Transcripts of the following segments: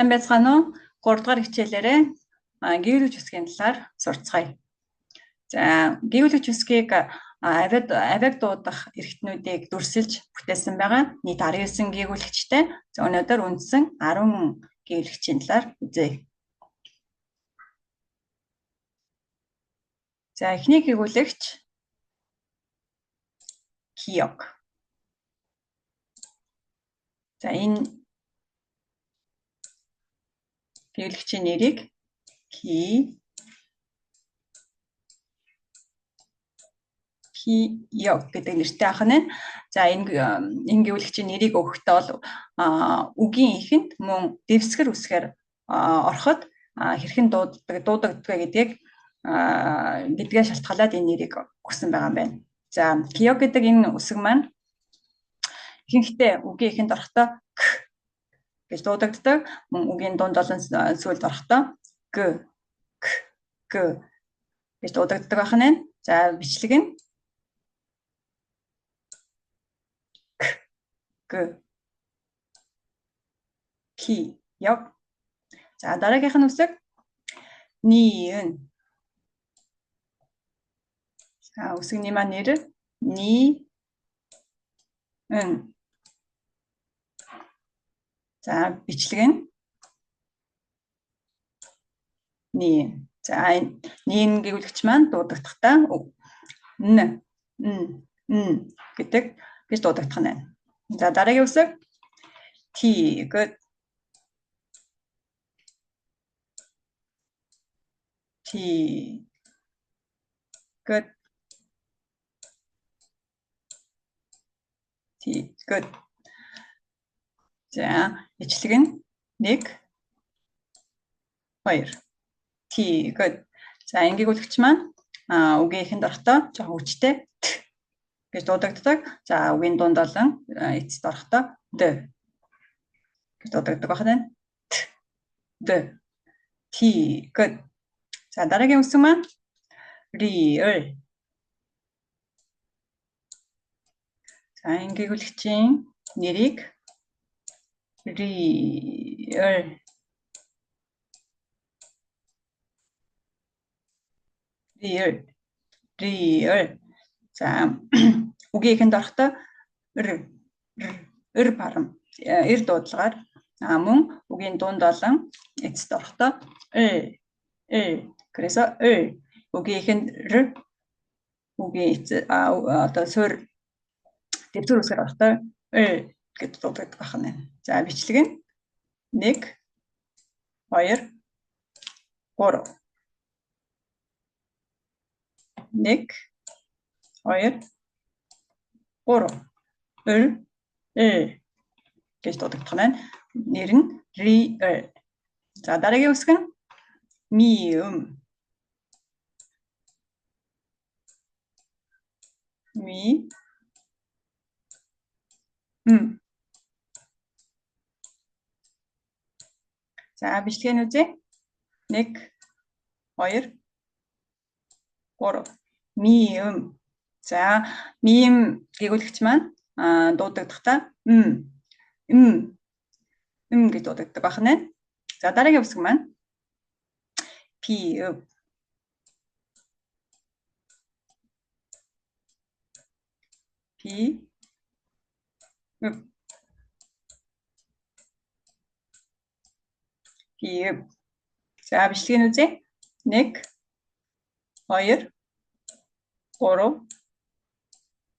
Сайн байцгаана уу? 3 дугаар хичээлээрээ геологч үсгийн талаар сурцгаая. За, геологч үсгийг авиад дуудах эрхтнүүдийг дүрсэлж бүтээсэн байгаа. Нийт 19 геологчтой. За, өнөөдөр үндсэн 10 геологчийн талаар үзье. За, эхний геологч Киёк. За, энэ геологчийн нэрийг Киёк гэдэг нэртэй ах нь. За, энэ геологчийн нэрийг өгөхдөө бол үгийн ихэнд мөн дэвсгэр үсгээр ороход хэрхэн дуудагддаг гэдгээ шалтгаалаад энэ нэрийг өгсөн байгаа юм байна. За, Киёк гэдэг энэ үсэг маань ихэнхдээ үгийн ихэнд орохдоо к гэж дуудагддаг. Мөн үгийн дунд олон сүлд орохдоо г гэж дуудагддаг байх нь. За, бичлэг нь Киёк. За, дараагийнх нь үсэг Ниен. За, үсгийн маань нэр Ниен. За, бичлэг нь Ниен. За, Ниен геологч маань дуудагдахдаа н гэдэг гэж дуудагдах нь байна. За, дараагийн үсэг Тигт. За, бичлэг нь 1 2 Тигт. За, энэ геологч маань үгийн ихэнд орохдоо жоохон хүчтэй т гэж дуудагддаг. За, үгийн дунд олон эцэст орохдоо д гэж дуудагддаг байна. д Тигт. За, дараагийн үсэг маань Риэл. За, энэ геологчийн нэрийг Риэл. За, үгийн ихэнд орохдоо р барам дуудлагаар мөн үгийн дунд олон эцэст орохдоо 그래서 үгийн ихэнд р үгийн одоо суур дэвтэр үсгээр орохдоо гэж дуудагддаг байна. За, бичлэг нь 1 2 3 1 2 3 гэж дуудагдах нь. Нэр нь Риэл. За, дараагийн үсэг нь Миум. За, бичлэг нь үзье. 1 2 3 Миум. За, Миум геологч маань дуудагдахдаа гэж дуудагддаг байна. За, дараагийн үсэг маань Пиуп. За, бичлэг нь үзье. 1 2 3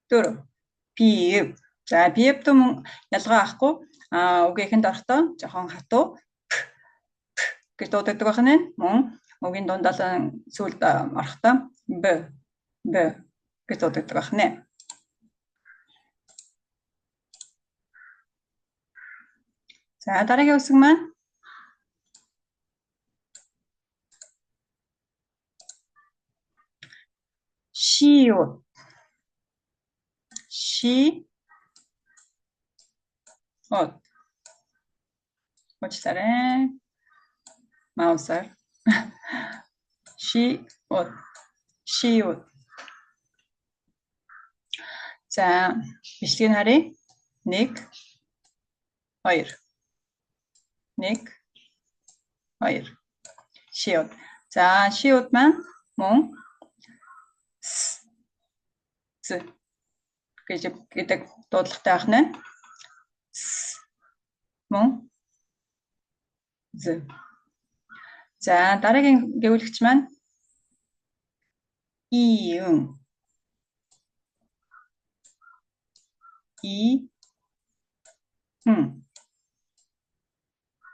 4 Пиуп. За, Пиупт мөн ялгаа авахгүй үгийн ихэнд орохдоо жоохон хатуу гэж дуудагддаг байна. Мөн үгийн дунд олон сүлд орохдоо б гэж дуудагддаг байна. За, дараагийн үсэг маань Шиот. Уучлаарай. Маусаар. Шиот. За, бичлэгийг харъя. 1 2 1 2. Шиуд. За шиуд маань мөн с гэдэг дуудлагатай байх нь. С мөн з. За дараагийн гэвүүлэгч маань иэн.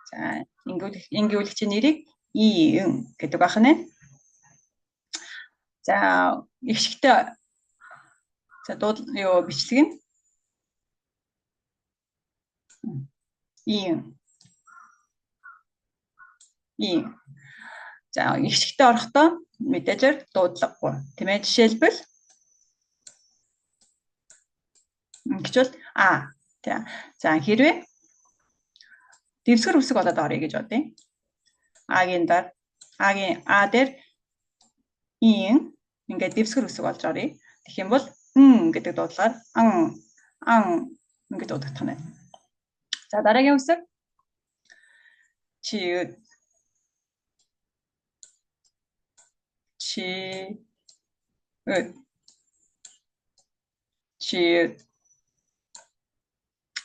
За энэ гэвүүлэгчийн нэрийг иэн гэдэг байх нь. За ихшигтэй бичлэг нь иэн. За ихшигтэй орохдоо мэдээж дуудлагагүй. Тийм ээ, жишээлбэл ингэчвэл тийм. За хэрвээ дэвсгэр үсэг болоод орё гэж бодъё. Агийн дээр ийн ингээд дэвсгэр үсэг болж орё. Тэгэх юм бол гэдэг дуудлагаар ан ингээд дуудагдах нь. За дараагийн үсэг чи.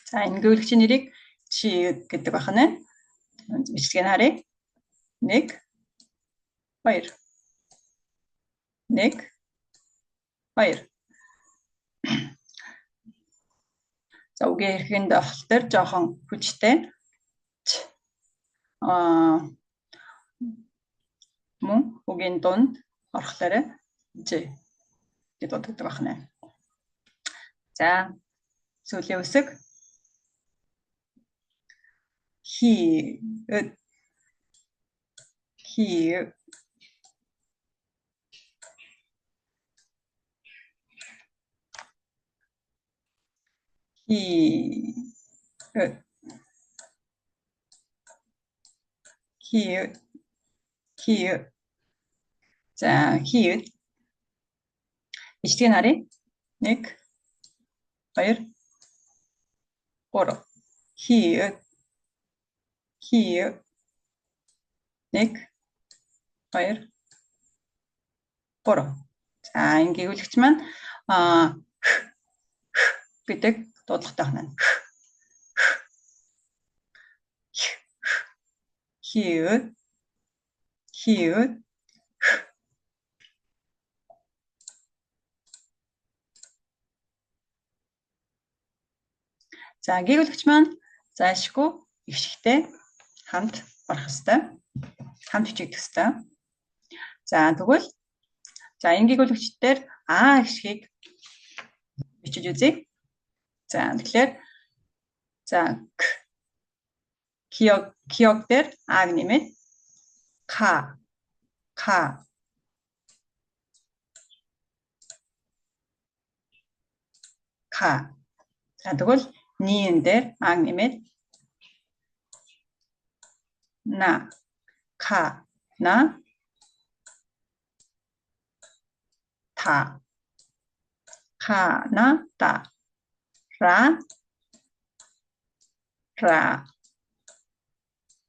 За энэ гэвүүлэгчийн нэрийг чи гэдэг байх нь. Бичлэгийг харъя. 1 2. 1 2. За үгийн эрхэнд авах дээр жоохон хүчтэй. Мөн үгийн дунд орохлоор ж гэдэг дуудагддаг байх нь. За сүүлийн үсэг хи. За хиуд. Бичлэгийг харъя. 1 2 3. Хиуд. 1 2 3. За энэ гэвүүлэгч маань гэдэг дуудлагатай байна. Хиуд. За гэвүүлэгч маань зайлшгүй ихшигтэй хамт орох ёстой. Хамт бичигдэх ёстой. За тэгвэл энэ гэвүүлэгчдээр ихшгийг бичиж үзье. За тэгэхээр киог дээр аг нэмээд ка. За тэгвэл ниэн дээр аг нэмээд на. Та.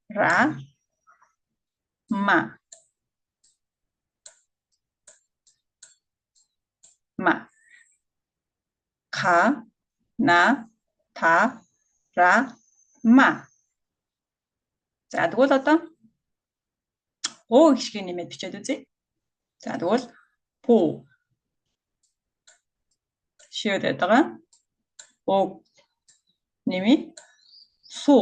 Ра. Ма. Ка. На. Та. Ра. Ма. За тэгвэл одоо ихшгийг нэмээд бичээд үзье. За тэгвэл пу. Шиудэд байгаа. Нэмээ су.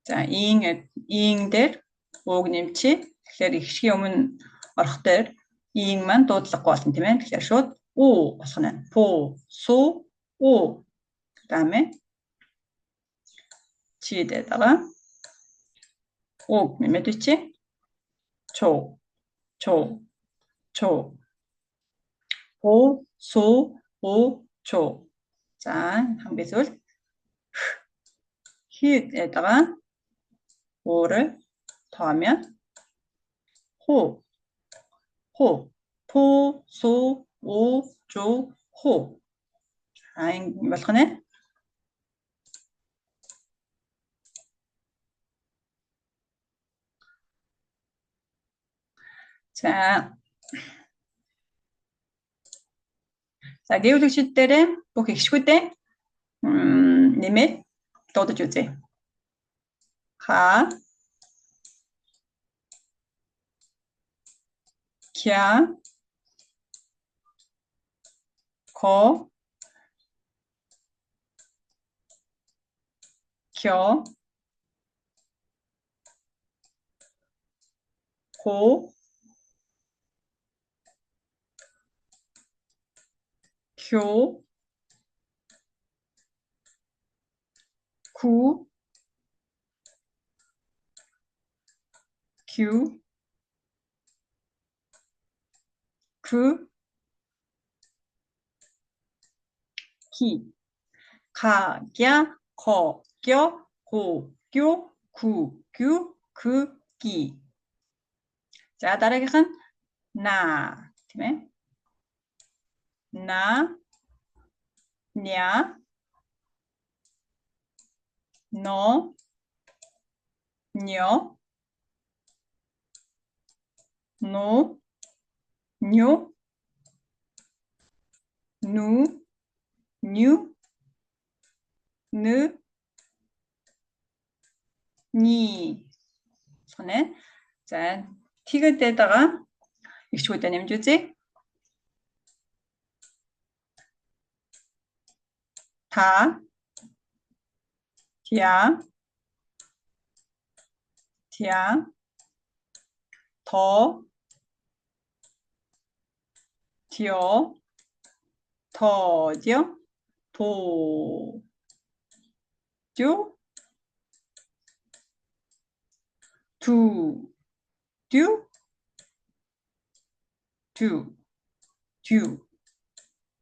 За ийн дээр нэмчээ. Тэгэхээр ихшгийн өмнө орох дээр ийн маань дуудлагагүй болно тийм ээ. Тэгэхээр шууд болох нь. Пу, су, Даме. Чидэд байгаа. нэмээд бичээ. Чо. Пу, су, чо. За хамгийн сүүл хид байгаа. Өөрө тоомьёо. Ху. Пу, су, чо, ху. Энэ болох нь. За, за гэвлэгчид дээрээ бүх ихшгүүдээ нэмээд дуудаж үзье. Ха, кя, ко, кё, ко, кё, ку, кю, ку, ки. 가, 꺄, 거, 껴, 고, 뀨, 구, 규, 그, 기. За, дараагийнх нь на, тийм ээ. На, ня, но, нё, ну, ню, ну, ню, ны, ни. Сонэ. За, 티그때다가 익히고있다 нэмжүүзье. 다, тя, тя, 더, тё, 더죠, 도, 듀, 두, 듀, 듀, 듀,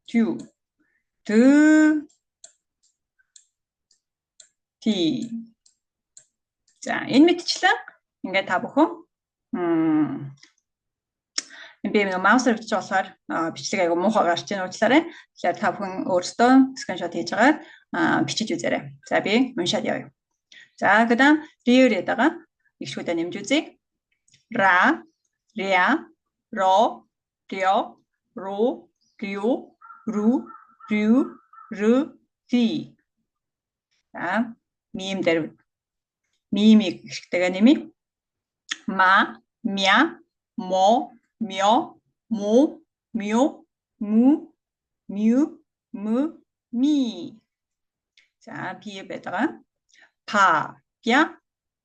듀, 드, 디. За, энэ мэтчлэн ингээд та бүхэн би нэг маусаар бичиж болохоор бичлэг айгу муухай гарч ийн уучлаарай. Тэгэхээр та бүхэн өөрсдөө скриншот хийж агаад бичиж үзээрэй. За, би уншаад явъя. За, 그다음 리을에다가 익숙하다 нем주지. 라, 랴, 러, 려, 로, 류, 루, 류, 르, 디. За, 미임대로 미임이 식대가 님이 마, 냐, 뭐, 며, 모, 묘, 무, 뮤, 무, 미. 자, 비읍에다가 바, 야,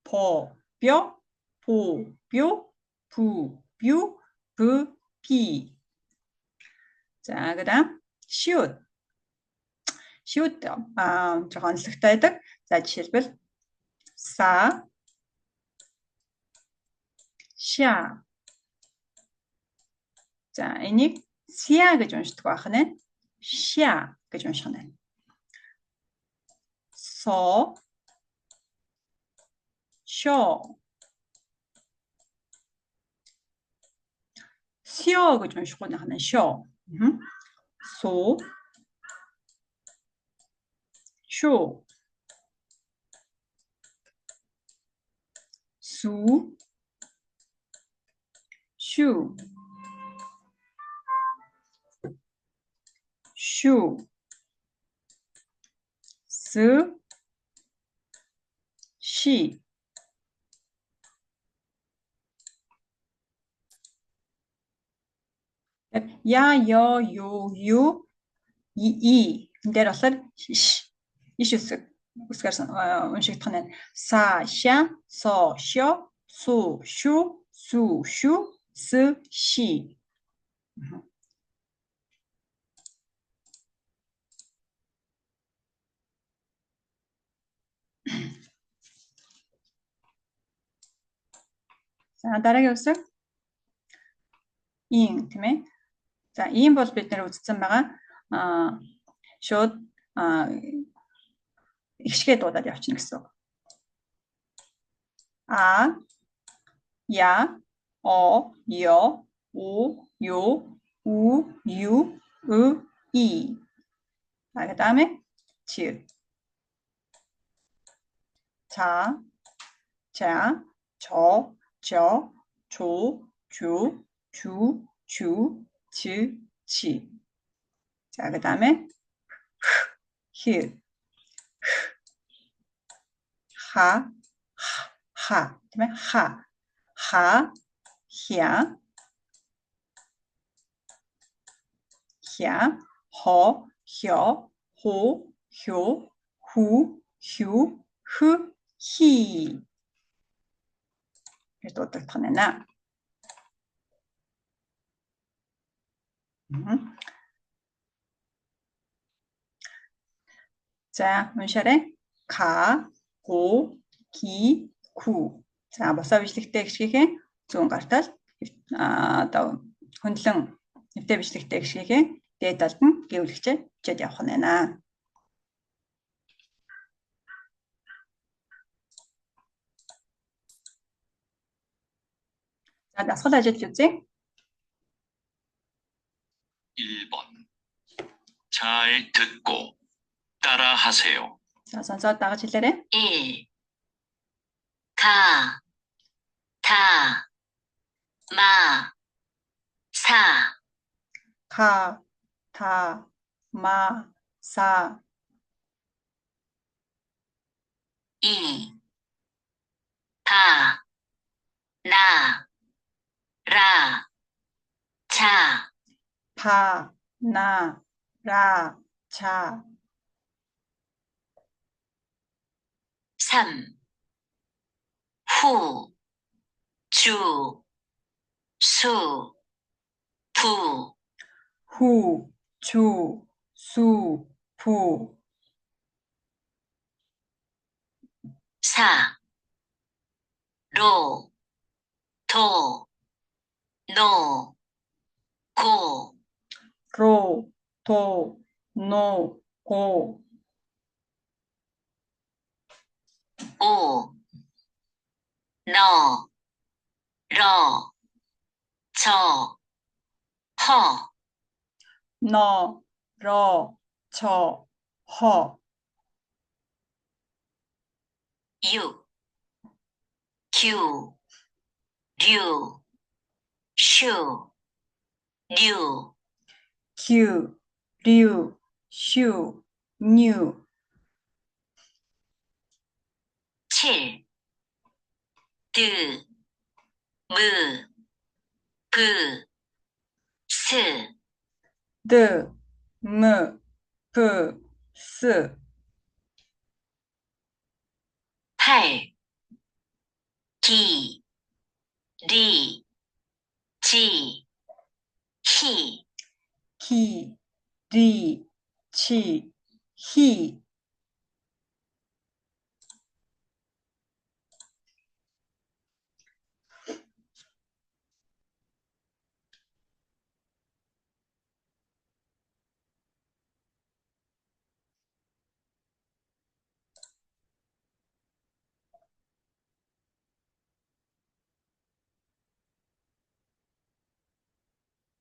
버, 뼈, 보, 뼈, 부, 뷰, 브, 비. 자, 그다음 시옷. 시옷 저 онцлогтой байдаг. За, жишээлбэл са, 샤. За, энийг ся гэж уншдаг байх нь. 샤 гэж унших нь. 서, 쇼. 쉬어 гэж уншихгүй нахна 쇼. 소, 쇼. 수, 슈. 슈. 스, 시. 야, 여, 요, 유, 이. 근데 болохоор иш үсгээр уншигдах нь са, ша, со, шо, су, шу, су, шу, с, ши. За, дараагийн үсэг ин, тийм ээ. За, ийм бол бид нэр үзсэн байгаа. Шууд ихшгээ дуудаад явчихна гэсэн үг. А, я, о, ё, у, 요, у, 유, 으, 이. 자, 그다음에 지읒. 자, 자, 저, 조, 주, 주, 즈, 지. 자, 그 다음에 히읗, 하, 그다음에 히야, 허, 혀, 호, 효, 후, 휴, 히. 그래서 어떻게 터내나? 자, уншаарай. Ка, го, ки, ку. За, босоо бичлэгтэй гişгийнхээ зүүн гартал одоо хөндлөн нэвтэй бичлэгтэй гişгийнхээ дээд талд нь гэвлэгчээ бичээд явах нь байна. 자, дасгал ажиллаж үзье. 1번. 잘 듣고 따라하세요. 자, сонсоод дагаж хэлээрэй. 1. 가, 다, 마, 사. 가, 다, 마, 사. 2. 바, 나, 라, 자. 파, 나, 라, 자. 3. 후, 주, 수, 부. 후, 주, 수, 부. 4. 로, 도, 노, 고. 로, 도, 노, 고. 5. 너, 러, 저, 허. 너, 러, 저, 허. 6. 규, 류, 슈, 류. 규, 류, 슈, 뉴. 7. 드, 무, 브, 스. 드, 무, 브, 스. 8. 기, 리, 지, 히. 기, 리, 치, 히.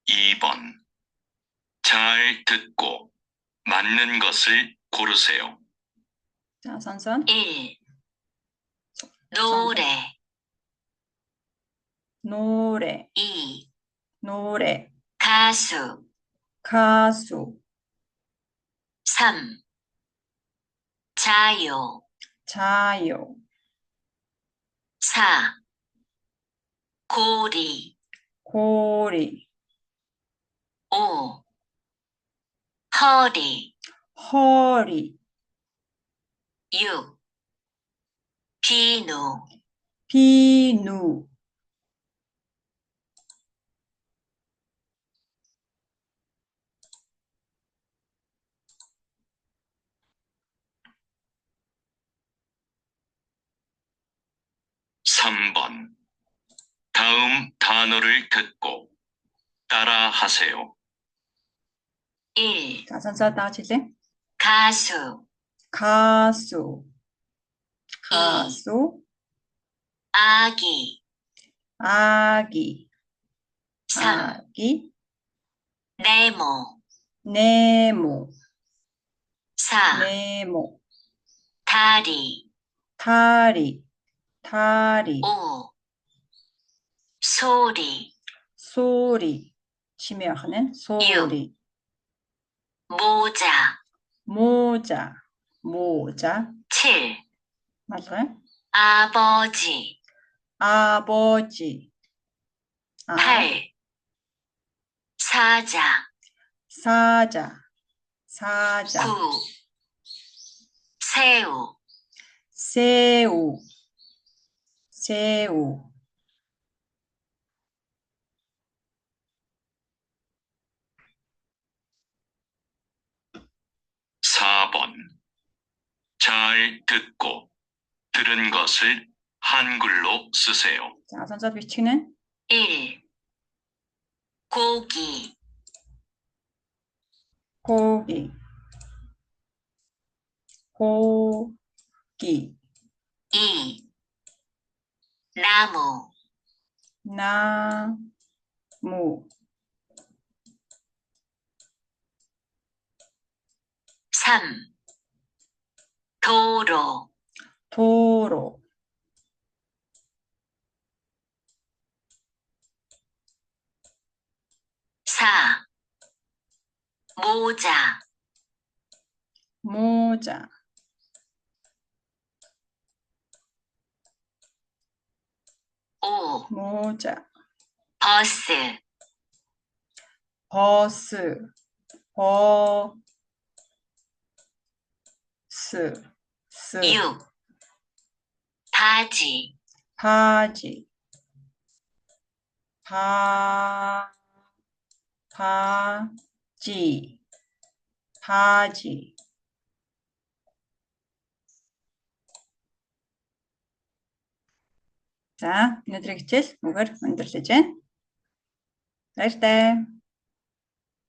2번. 잘 듣고 맞는 것을 고르세요. 자, 선선. 1. 노래. 노래, 2. 노래. 가수. 가수, 3. 자요. 자요. 4. 고리. 고리, 5. 허리. 허리. 6. 비누. 비누. 3번. 다음 단어를 듣고 따라하세요. 1. 자, 선선 다같이 хэлээ. 가수. 가수, 가수. 아기. 아기, 3. 아기. 네모. 네모, 4. 네모. 다리. 다리, 다리. 5. 소리. 소리. 심해하는 소리. 모자, 모자. 모자. 7. 맞아요? 아버지, 아버지. 8. 사자, 사자. 사자. 9. 새우, 새우. 새우. 사 번 잘 듣고 들은 것을 한글로 쓰세요. 자, 선자 비치는 1. 고기, 고기. 고기. 2. 나무, 나무. 3. 도로, 도로. 4. 모자, 모자. 5. 모자. 버스, 버스. 버스. 스. 6. 바지, 바지. 바지. 바지. За, өнөөдрийн хичээл мөгөр өндөрлөж байна. Баяртай.